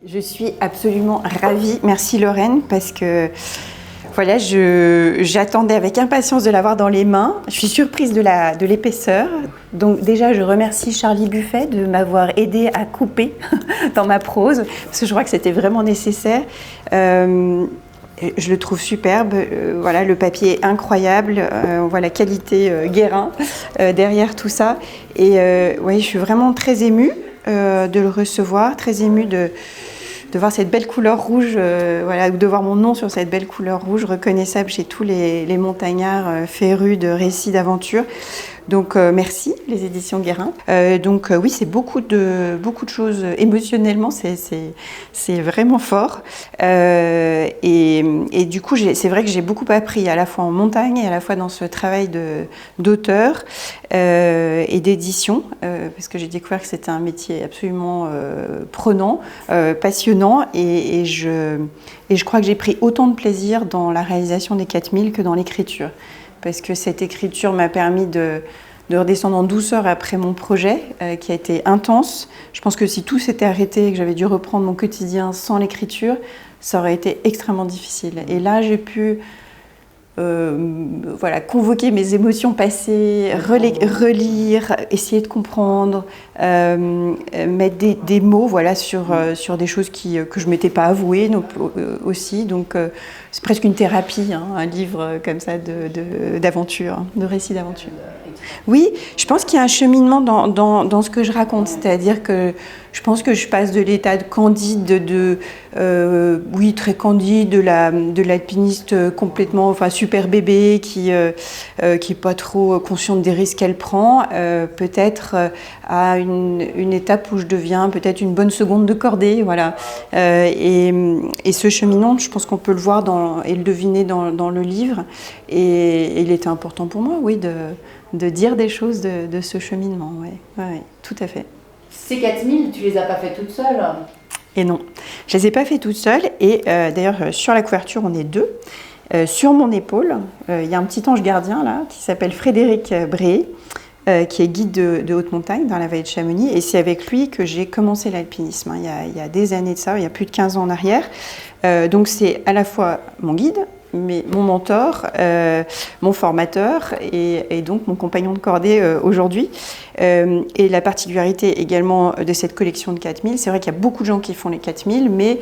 Je suis absolument ravie, merci Lorraine, parce que voilà, j'attendais avec impatience de l'avoir dans les mains. Je suis surprise de l'épaisseur. Donc déjà, je remercie Charlie Buffet de m'avoir aidé à couper dans ma prose, parce que je crois que c'était vraiment nécessaire. Je le trouve superbe, voilà, le papier est incroyable, on voit la qualité Guérin derrière tout ça. Et ouais, je suis vraiment très émue de le recevoir, très émue de voir cette belle couleur rouge, voilà, de voir mon nom sur cette belle couleur rouge, reconnaissable chez tous les montagnards férus de récits d'aventure. Donc merci les éditions Guérin. Oui, c'est beaucoup de choses émotionnellement, c'est vraiment fort. Et du coup, c'est vrai que j'ai beaucoup appris à la fois en montagne et à la fois dans ce travail d'auteur et d'édition, parce que j'ai découvert que c'était un métier absolument prenant, passionnant, et je crois que j'ai pris autant de plaisir dans la réalisation des 4000 que dans l'écriture. Parce que cette écriture m'a permis de redescendre en douceur après mon projet, qui a été intense. Je pense que si tout s'était arrêté et que j'avais dû reprendre mon quotidien sans l'écriture, ça aurait été extrêmement difficile. Et là, j'ai pu voilà, convoquer mes émotions passées, relire, essayer de comprendre, mettre des mots, voilà, sur des choses que je ne m'étais pas avouées aussi. Donc c'est presque une thérapie, hein, un livre comme ça d'aventure, de récits d'aventure. Oui, je pense qu'il y a un cheminement dans ce que je raconte, c'est-à-dire que je pense que je passe de l'état de candide, oui, très candide, de l'alpiniste complètement, enfin super bébé qui est pas trop consciente des risques qu'elle prend, peut-être à une étape où je deviens peut-être une bonne seconde de cordée, voilà. Et ce cheminement, je pense qu'on peut le voir et le deviner dans le livre, et il était important pour moi, oui, de dire des choses de ce cheminement, oui, ouais, tout à fait. Ces 4000, tu les as pas fait toutes seules? Et non, je les ai pas fait toutes seules, et d'ailleurs sur la couverture on est deux. Sur mon épaule, il y a un petit ange gardien là qui s'appelle Frédéric Bréé, qui est guide de haute montagne dans la vallée de Chamonix, et c'est avec lui que j'ai commencé l'alpinisme, hein, il y a des années de ça, il y a plus de 15 ans en arrière. Donc c'est à la fois mon guide, mais mon mentor, mon formateur et donc mon compagnon de cordée aujourd'hui. Et la particularité également de cette collection de 4000, c'est vrai qu'il y a beaucoup de gens qui font les 4000, mais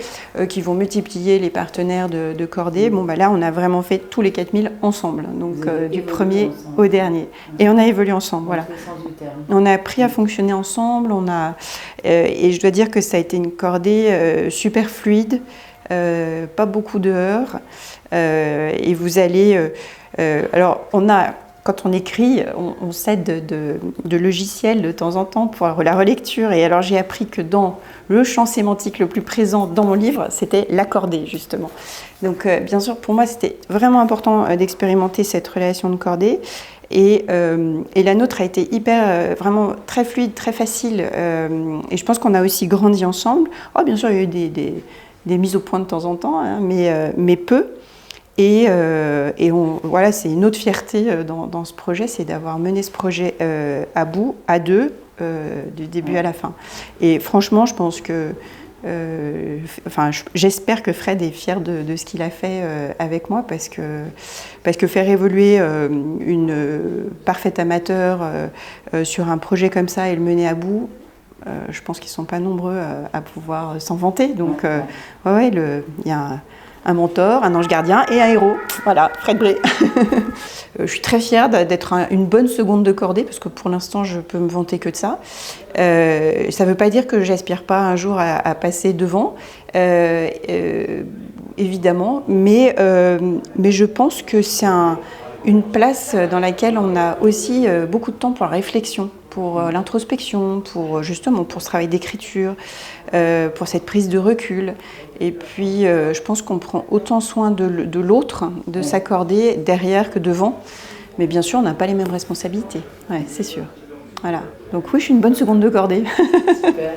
qui vont multiplier les partenaires de cordée. Bon, bah là, on a vraiment fait tous les 4000 ensemble, donc du premier au dernier. Et on a évolué ensemble, voilà. On a appris à fonctionner ensemble, et je dois dire que ça a été une cordée super fluide, pas beaucoup de heurts. Et vous allez... alors, quand on écrit, on s'aide de logiciels de temps en temps pour la relecture. Et alors, j'ai appris que dans le champ sémantique le plus présent dans mon livre, c'était la cordée, justement. Donc, bien sûr, pour moi, c'était vraiment important d'expérimenter cette relation de cordée. Et la nôtre a été vraiment très fluide, très facile. Et je pense qu'on a aussi grandi ensemble. Oh, bien sûr, il y a eu des mises au point de temps en temps, hein, mais peu. Et voilà, c'est une autre fierté dans ce projet, c'est d'avoir mené ce projet à bout, à deux, du début à la fin. Et franchement, je pense que, j'espère que Fred est fier de ce qu'il a fait avec moi, parce que faire évoluer une parfaite amateur sur un projet comme ça et le mener à bout, je pense qu'ils ne sont pas nombreux à pouvoir s'en vanter. Donc, ouais, il y a un mentor, un ange gardien et un héros. Voilà, Fred Bréé. Je suis très fière d'être une bonne seconde de cordée, parce que pour l'instant, je peux me vanter que de ça. Ça ne veut pas dire que j'aspire pas un jour à passer devant, évidemment, mais je pense que c'est une place dans laquelle on a aussi beaucoup de temps pour la réflexion, pour l'introspection, pour ce travail d'écriture, pour cette prise de recul. Et puis, je pense qu'on prend autant soin de l'autre, de s'accorder derrière que devant. Mais bien sûr, on n'a pas les mêmes responsabilités, ouais, c'est sûr. Voilà. Donc oui, je suis une bonne seconde de cordée. Super.